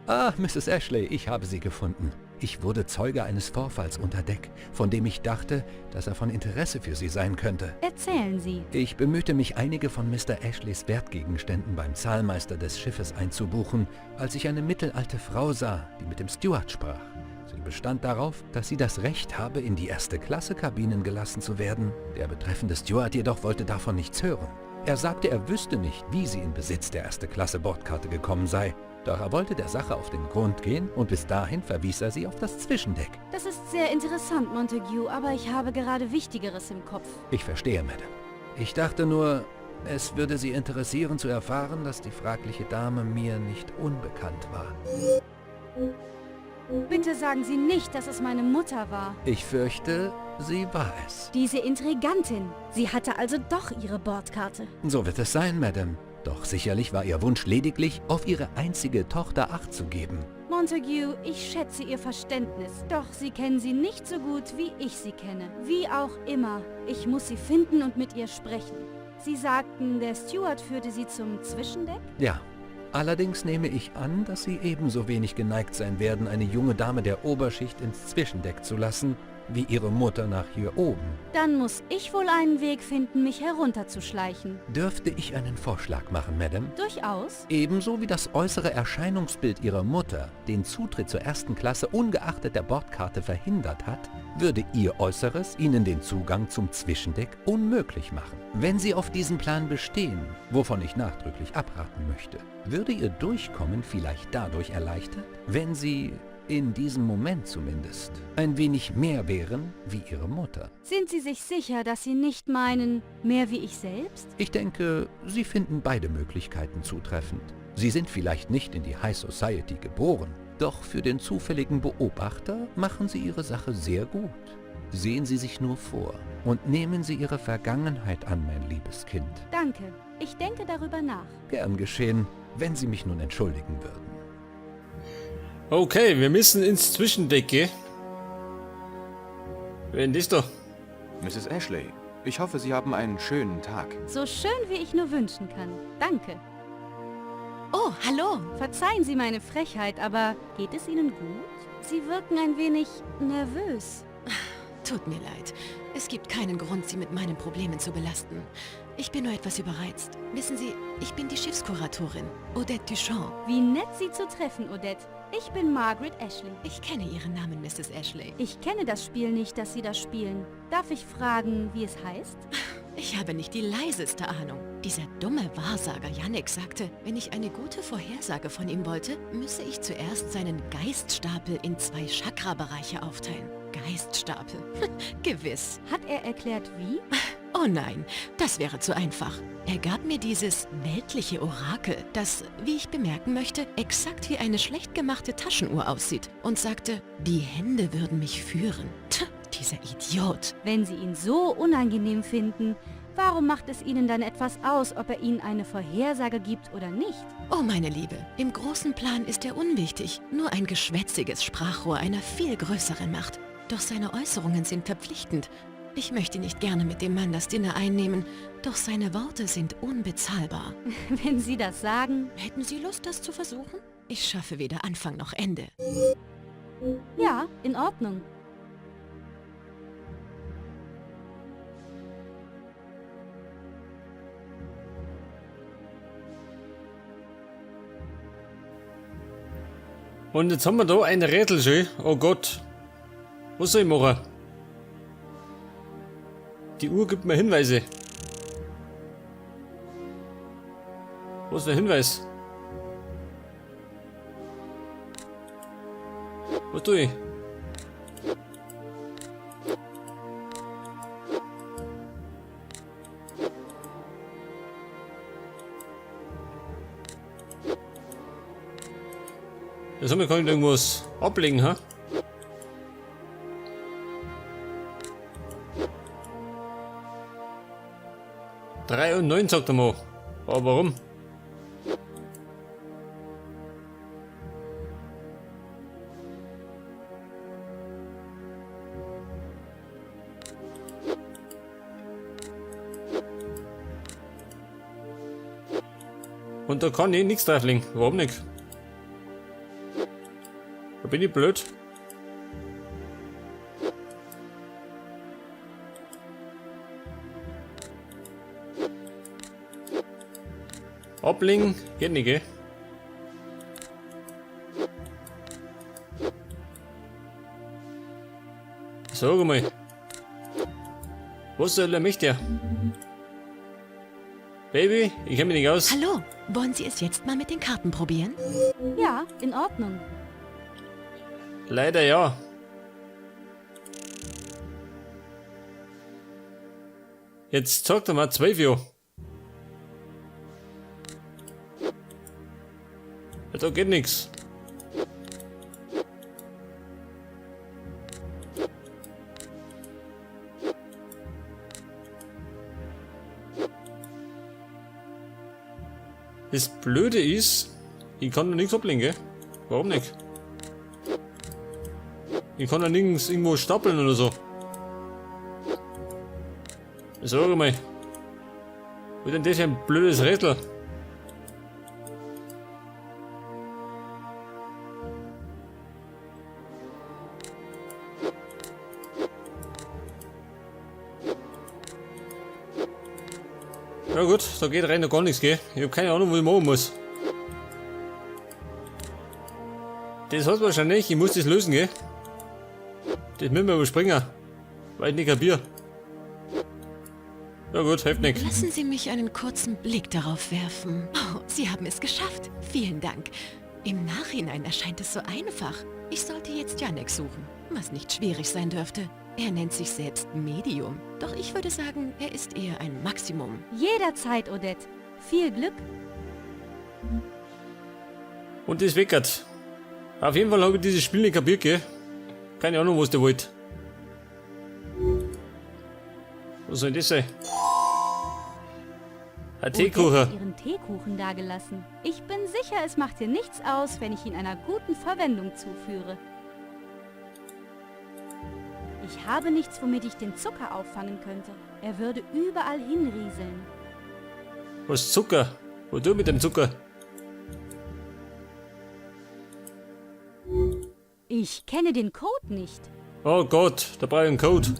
Ah, Mrs. Ashley, ich habe Sie gefunden. Ich wurde Zeuge eines Vorfalls unter Deck, von dem ich dachte, dass er von Interesse für Sie sein könnte. Erzählen Sie. Ich bemühte mich, einige von Mr. Ashleys Wertgegenständen beim Zahlmeister des Schiffes einzubuchen, als ich eine mittelalte Frau sah, die mit dem Steward sprach. Sie bestand darauf, dass sie das Recht habe, in die Erste-Klasse-Kabinen gelassen zu werden. Der betreffende Steward jedoch wollte davon nichts hören. Er sagte, er wüsste nicht, wie sie in Besitz der Erste-Klasse-Bordkarte gekommen sei. Doch er wollte der Sache auf den Grund gehen und bis dahin verwies er sie auf das Zwischendeck. Das ist sehr interessant, Montague, aber ich habe gerade Wichtigeres im Kopf. Ich verstehe, Madame. Ich dachte nur, es würde Sie interessieren zu erfahren, dass die fragliche Dame mir nicht unbekannt war. Bitte sagen Sie nicht, dass es meine Mutter war. Ich fürchte, sie war es. Diese Intrigantin. Sie hatte also doch ihre Bordkarte. So wird es sein, Madame. Doch sicherlich war ihr Wunsch lediglich, auf ihre einzige Tochter Acht zu geben. Montague, ich schätze Ihr Verständnis. Doch Sie kennen sie nicht so gut, wie ich sie kenne. Wie auch immer. Ich muss sie finden und mit ihr sprechen. Sie sagten, der Steward führte sie zum Zwischendeck? Ja. Allerdings nehme ich an, dass Sie ebenso wenig geneigt sein werden, eine junge Dame der Oberschicht ins Zwischendeck zu lassen, wie Ihre Mutter nach hier oben. Dann muss ich wohl einen Weg finden, mich herunterzuschleichen. Dürfte ich einen Vorschlag machen, Madame? Durchaus. Ebenso wie das äußere Erscheinungsbild Ihrer Mutter den Zutritt zur ersten Klasse ungeachtet der Bordkarte verhindert hat, würde Ihr Äußeres Ihnen den Zugang zum Zwischendeck unmöglich machen. Wenn Sie auf diesen Plan bestehen, wovon ich nachdrücklich abraten möchte, würde Ihr Durchkommen vielleicht dadurch erleichtert, wenn Sie, in diesem Moment zumindest, ein wenig mehr wären wie Ihre Mutter. Sind Sie sich sicher, dass Sie nicht meinen, mehr wie ich selbst? Ich denke, Sie finden beide Möglichkeiten zutreffend. Sie sind vielleicht nicht in die High Society geboren, doch für den zufälligen Beobachter machen Sie Ihre Sache sehr gut. Sehen Sie sich nur vor und nehmen Sie Ihre Vergangenheit an, mein liebes Kind. Danke. Ich denke darüber nach. Gern geschehen, wenn Sie mich nun entschuldigen würden. Okay, wir müssen ins Zwischendeck gehen. Wen ist doch? Mrs. Ashley, ich hoffe, Sie haben einen schönen Tag. So schön, wie ich nur wünschen kann. Danke. Oh, hallo. Verzeihen Sie meine Frechheit, aber geht es Ihnen gut? Sie wirken ein wenig nervös. Tut mir leid. Es gibt keinen Grund, Sie mit meinen Problemen zu belasten. Ich bin nur etwas überreizt. Wissen Sie, ich bin die Schiffskuratorin, Odette Duchamp. Wie nett, Sie zu treffen, Odette. Ich bin Margaret Ashley. Ich kenne Ihren Namen, Mrs. Ashley. Ich kenne das Spiel nicht, das Sie da spielen. Darf ich fragen, wie es heißt? Ich habe nicht die leiseste Ahnung. Dieser dumme Wahrsager Yannick sagte, wenn ich eine gute Vorhersage von ihm wollte, müsse ich zuerst seinen Geiststapel in 2 Chakra-Bereiche aufteilen. Geiststapel. Gewiss. Hat er erklärt, wie? Oh nein, das wäre zu einfach. Er gab mir dieses weltliche Orakel, das, wie ich bemerken möchte, exakt wie eine schlecht gemachte Taschenuhr aussieht und sagte, die Hände würden mich führen. Tch, dieser Idiot. Wenn Sie ihn so unangenehm finden, warum macht es Ihnen dann etwas aus, ob er Ihnen eine Vorhersage gibt oder nicht? Oh, meine Liebe, im großen Plan ist er unwichtig, nur ein geschwätziges Sprachrohr einer viel größeren Macht. Doch seine Äußerungen sind verpflichtend. Ich möchte nicht gerne mit dem Mann das Dinner einnehmen, doch seine Worte sind unbezahlbar. Wenn Sie das sagen. Hätten Sie Lust, das zu versuchen? Ich schaffe weder Anfang noch Ende. Ja, in Ordnung. Und jetzt haben wir da ein Rätsel schon. Oh Gott. Was soll ich machen? Die Uhr gibt mir Hinweise. Wo ist der Hinweis? Was tue ich? Jetzt haben wir gar nicht irgendwas ablegen, ha? Drei und 9 sagt er mal. Aber warum? Und da kann ich nichts drauflegen. Warum nicht? bin ich blöd? Ablegen geht nicht, gell? Sag mal. Was soll er mich der? Baby, ich kenne mich nicht aus. Hallo, wollen Sie es jetzt mal mit den Karten probieren? Ja, in Ordnung. Leider ja. Jetzt sag doch mal 12 Jahre. Ja, da geht nix. Das Blöde ist, ich kann da nichts ablegen, gell? Warum nicht? Ich kann da nirgends irgendwo stapeln oder so. Sag mal. Was ist denn das für ein blödes Rätsel? Ja gut, da geht rein noch gar nichts, gell? Ich hab keine Ahnung, was ich machen muss. Das heißt wahrscheinlich, ich muss das lösen, gell? Das müssen wir überspringen. Weil ich nicht kapier. Ja gut, hilft nicht. Lassen Sie mich einen kurzen Blick darauf werfen. Oh, Sie haben es geschafft. Vielen Dank. Im Nachhinein erscheint es so einfach. Ich sollte jetzt Janek suchen, was nicht schwierig sein dürfte. Er nennt sich selbst Medium. Doch ich würde sagen, er ist eher ein Maximum. Jederzeit, Odette. Viel Glück. Und das weckert. Auf jeden Fall habe ich dieses Spiel nicht kapiert, gell? Keine Ahnung, was der wollt. Was soll das sein? Ein Odette Teekuchen. hat ihren Teekuchen dagelassen. Ich bin sicher, es macht dir nichts aus, wenn ich ihn einer guten Verwendung zuführe. Ich habe nichts, womit ich den Zucker auffangen könnte. Er würde überall hinrieseln. Was Zucker? Wo du mit dem Zucker? Ich kenne den Code nicht. Oh Gott, da brauche ich einen Code.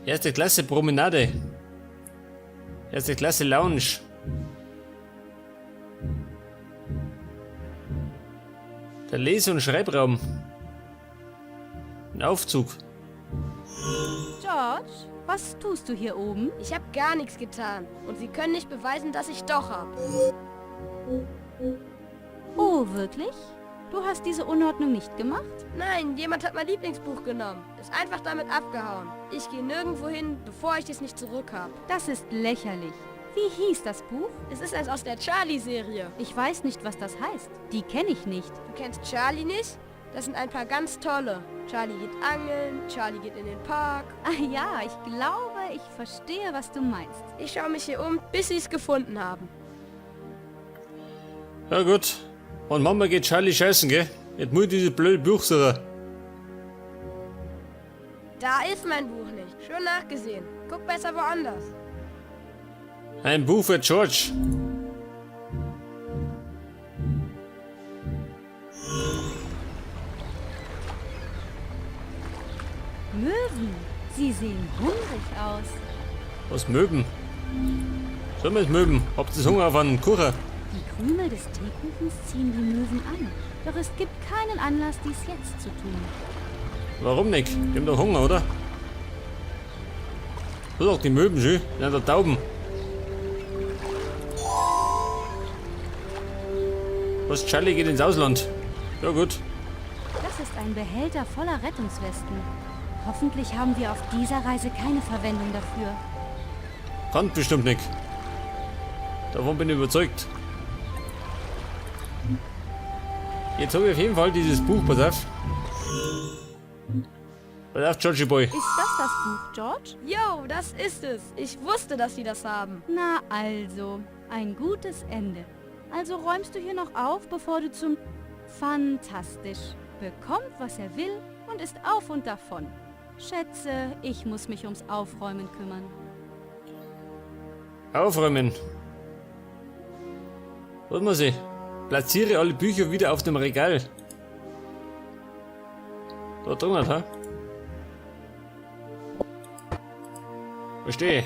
Erste Klasse Promenade. Erste Klasse Lounge. Der Lese- und Schreibraum. Ein Aufzug. George, was tust du hier oben? Ich habe gar nichts getan. Und Sie können nicht beweisen, dass ich doch hab. Oh, wirklich? Du hast diese Unordnung nicht gemacht? Nein, jemand hat mein Lieblingsbuch genommen. Ist einfach damit abgehauen. Ich gehe nirgendwo hin, bevor ich es nicht zurück habe. Das ist lächerlich. Wie hieß das Buch? Es ist eins aus der Charlie-Serie. Ich weiß nicht, was das heißt. Die kenne ich nicht. Du kennst Charlie nicht? Das sind ein paar ganz tolle. Charlie geht angeln, Charlie geht in den Park. Ah ja, ich glaube, ich verstehe, was du meinst. Ich schaue mich hier um, bis sie es gefunden haben. Ja gut. Und Mama geht Charlie scheißen, gell? Jetzt muss ich diese blöde Buch suchen. Da ist mein Buch nicht. Schon nachgesehen. Guck besser woanders. Ein Buch für George. Möwen. Sie sehen hungrig aus. Was Möben? Sollen wir es Möben? Habt ihr Hunger auf einen Kuchen? Die Krümel des Teekuchens ziehen die Möwen an. Doch es gibt keinen Anlass, dies jetzt zu tun. Warum nicht? Die haben doch Hunger, oder? Das sind doch die Möben, schön. Die sind doch Tauben. Was, Charlie geht ins Ausland? Ja gut. Das ist ein Behälter voller Rettungswesten. Hoffentlich haben wir auf dieser Reise keine Verwendung dafür. Kann bestimmt nicht. Davon bin ich überzeugt. Jetzt habe ich auf jeden Fall dieses Buch, pass auf. Pass auf, Georgie Boy. Ist das Buch, George? Yo, das ist es. Ich wusste, dass sie das haben. Na also, ein gutes Ende. Also räumst du hier noch auf, bevor du zum... Fantastisch. Bekommt, was er will und ist auf und davon. Schätze, ich muss mich ums Aufräumen kümmern. Aufräumen. Was muss ich? Platziere alle Bücher wieder auf dem Regal. Da drin, ha? Verstehe.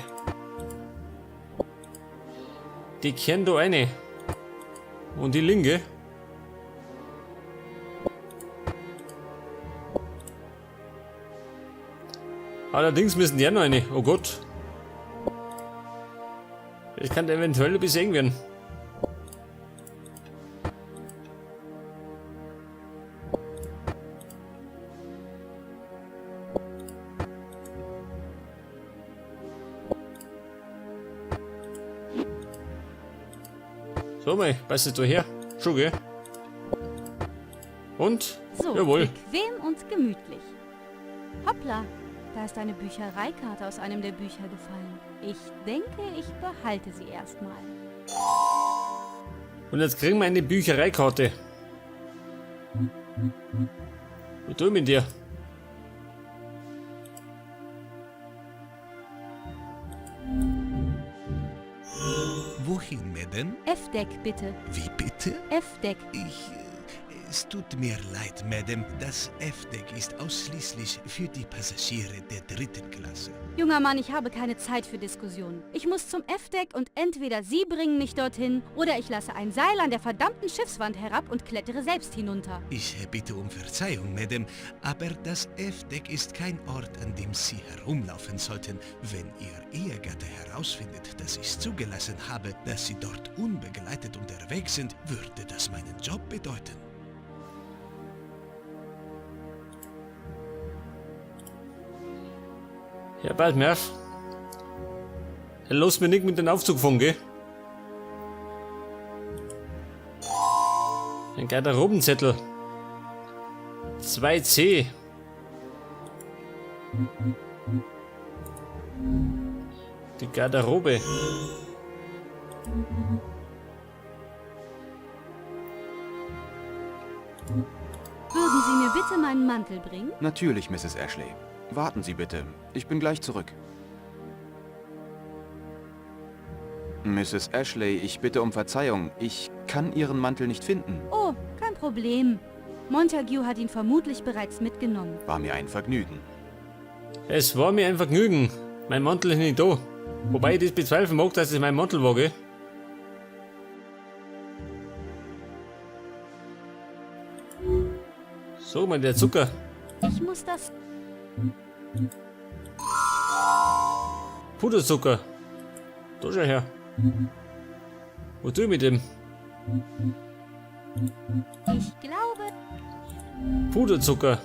Die kehren da eine. Und die linke. Allerdings müssen die auch noch eine. Oh Gott. Das kann eventuell ein bisschen eng werden. So mal, passt es da her? Schon, gell? Und? So, Jawohl. bequem und gemütlich. Hoppla, da ist eine Büchereikarte aus einem der Bücher gefallen. Ich denke, ich behalte sie erstmal. Und jetzt kriegen wir eine Büchereikarte. Was tue ich mit dir? Wohin, Madame? F-Deck bitte. Wie bitte? F-Deck. Es tut mir leid, Madame. Das F-Deck ist ausschließlich für die Passagiere der 3. Klasse. Junger Mann, ich habe keine Zeit für Diskussionen. Ich muss zum F-Deck und entweder Sie bringen mich dorthin oder ich lasse ein Seil an der verdammten Schiffswand herab und klettere selbst hinunter. Ich bitte um Verzeihung, Madame, aber das F-Deck ist kein Ort, an dem Sie herumlaufen sollten. Wenn Ihr Ehegatte herausfindet, dass ich zugelassen habe, dass Sie dort unbegleitet unterwegs sind, würde das meinen Job bedeuten. Ja, bald Merv. Lass mir nicht mit dem Aufzug fahren, gell? Ein Garderobenzettel. 2C. Die Garderobe. Würden Sie mir bitte meinen Mantel bringen? Natürlich, Mrs. Ashley. Warten Sie bitte. Ich bin gleich zurück. Mrs. Ashley, ich bitte um Verzeihung. Ich kann Ihren Mantel nicht finden. Oh, kein Problem. Montague hat ihn vermutlich bereits mitgenommen. War mir ein Vergnügen. Es war mir ein Vergnügen. Mein Mantel ist nicht da. Wobei ich das bezweifeln mag, dass es mein Mantel war, gell? So, mal der Zucker. Ich muss das... Puderzucker. Da schau her. Was tue ich mit dem? Ich glaube... Puderzucker.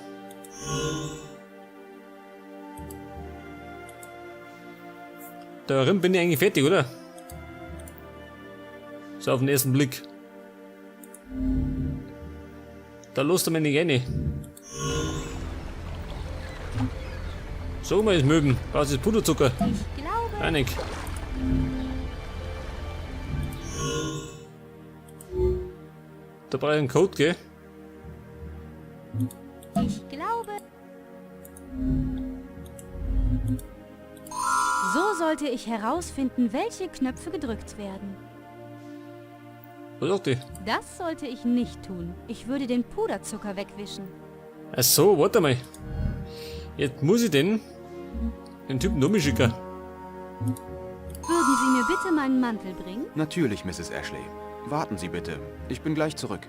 Darin bin ich eigentlich fertig, oder? So auf den ersten Blick. Da lässt er mich nicht rein. So mal das Möben. Was ist Puderzucker? Ich glaube... Einig. Da brauche ich einen Code, gell? Ich glaube... So sollte ich herausfinden, welche Knöpfe gedrückt werden. Was sagt die? Das sollte ich nicht tun. Ich würde den Puderzucker wegwischen. Ach so, warte mal. Jetzt muss ich den Typen umschicken. Würden Sie mir bitte meinen Mantel bringen? Natürlich, Mrs. Ashley. Warten Sie bitte. Ich bin gleich zurück.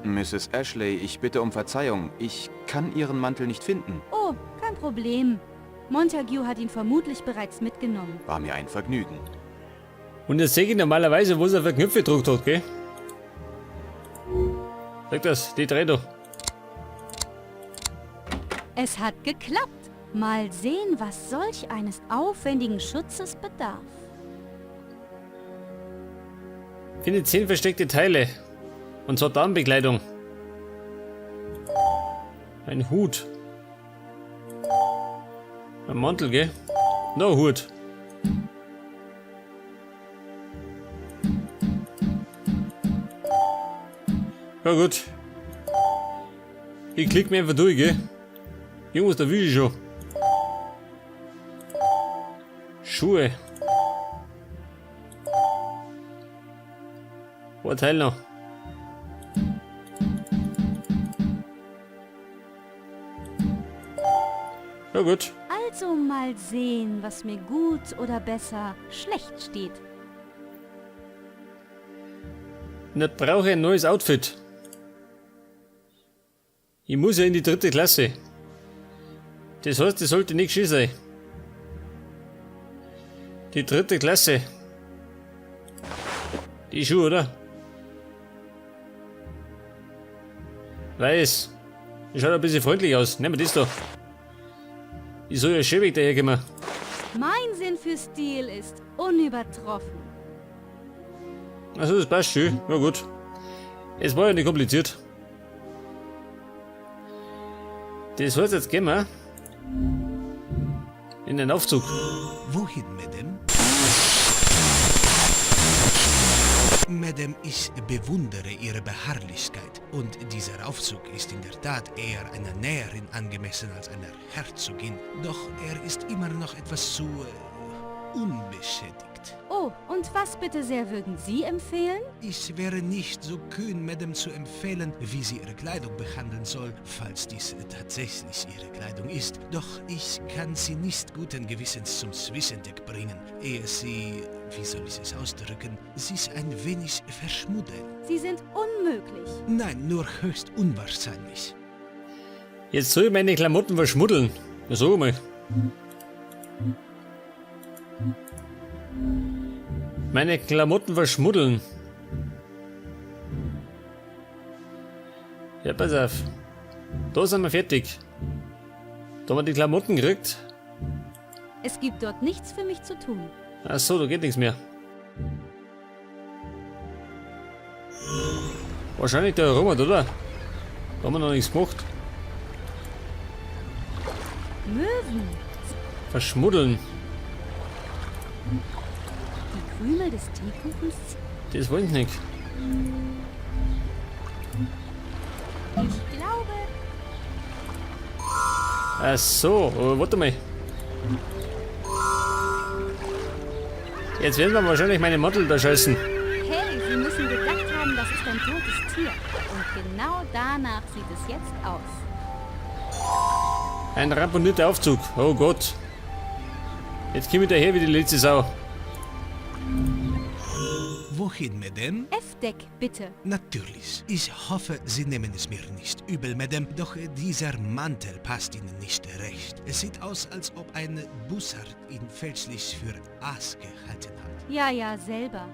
Mrs. Ashley, ich bitte um Verzeihung. Ich kann Ihren Mantel nicht finden. Oh, kein Problem. Montague hat ihn vermutlich bereits mitgenommen. War mir ein Vergnügen. Und jetzt sehe ich normalerweise, wo er für Knöpfe gedruckt hat, gell? Sag das, die drei da. Es hat geklappt. Mal sehen, was solch eines aufwendigen Schutzes bedarf. Finde 10 versteckte Teile. Und zwar Damenbekleidung. Ein Hut. Ein Mantel, gell? No, Hut. Ja gut. Ich klick mir einfach durch, gell? Jungs, da will ich schon. Vorteil noch. Ja gut. Also mal sehen, was mir gut oder besser schlecht steht. Ich brauche ein neues Outfit. Ich muss ja in die 3. Klasse. Das heißt, das sollte nicht schön sein. Die 3. Klasse. Die Schuhe, oder? Weiß. Das schaut ein bisschen freundlich aus. Nehmen wir das doch. Ich soll ja schäbig daherkommen. Mein Sinn für Stil ist unübertroffen. Also das passt schön. Ja gut. Es war ja nicht kompliziert. Das heißt, jetzt gehen wir in den Aufzug. Wohin, Madame? Madame, ich bewundere Ihre Beharrlichkeit. Und dieser Aufzug ist in der Tat eher einer Näherin angemessen als einer Herzogin. Doch er ist immer noch etwas zu unbeschädigt. Oh, und was bitte sehr würden Sie empfehlen? Ich wäre nicht so kühn, Madame zu empfehlen, wie sie ihre Kleidung behandeln soll, falls dies tatsächlich ihre Kleidung ist. Doch ich kann sie nicht guten Gewissens zum Swissendeck bringen, ehe sie, wie soll ich es ausdrücken, sich ein wenig verschmuddeln. Sie sind unmöglich. Nein, nur höchst unwahrscheinlich. Jetzt soll ich meine Klamotten verschmuddeln. Ja, so mal. Meine Klamotten verschmuddeln. Ja, pass auf. Da sind wir fertig. Da haben wir die Klamotten gekriegt. Es gibt dort nichts für mich zu tun. Ach so, da geht nichts mehr. Wahrscheinlich der Robert, oder? Da haben wir noch nichts gemacht. Möwen. Verschmuddeln. Die Krümel des Teekuchens. Das wollte ich nicht. Ich glaube... Ach so, warte mal. Jetzt werden wir wahrscheinlich meine Model da scheißen. Hey, Sie müssen gedacht haben, das ist ein totes Tier. Und genau danach sieht es jetzt aus. Ein ramponierter Aufzug. Oh Gott. Jetzt komm ich daher wie die letzte Sau. Wohin, Madame? F-Deck, bitte. Natürlich. Ich hoffe, Sie nehmen es mir nicht übel, Madame, doch dieser Mantel passt Ihnen nicht recht. Es sieht aus, als ob ein Bussard ihn fälschlich für Aas gehalten hat. Ja, selber.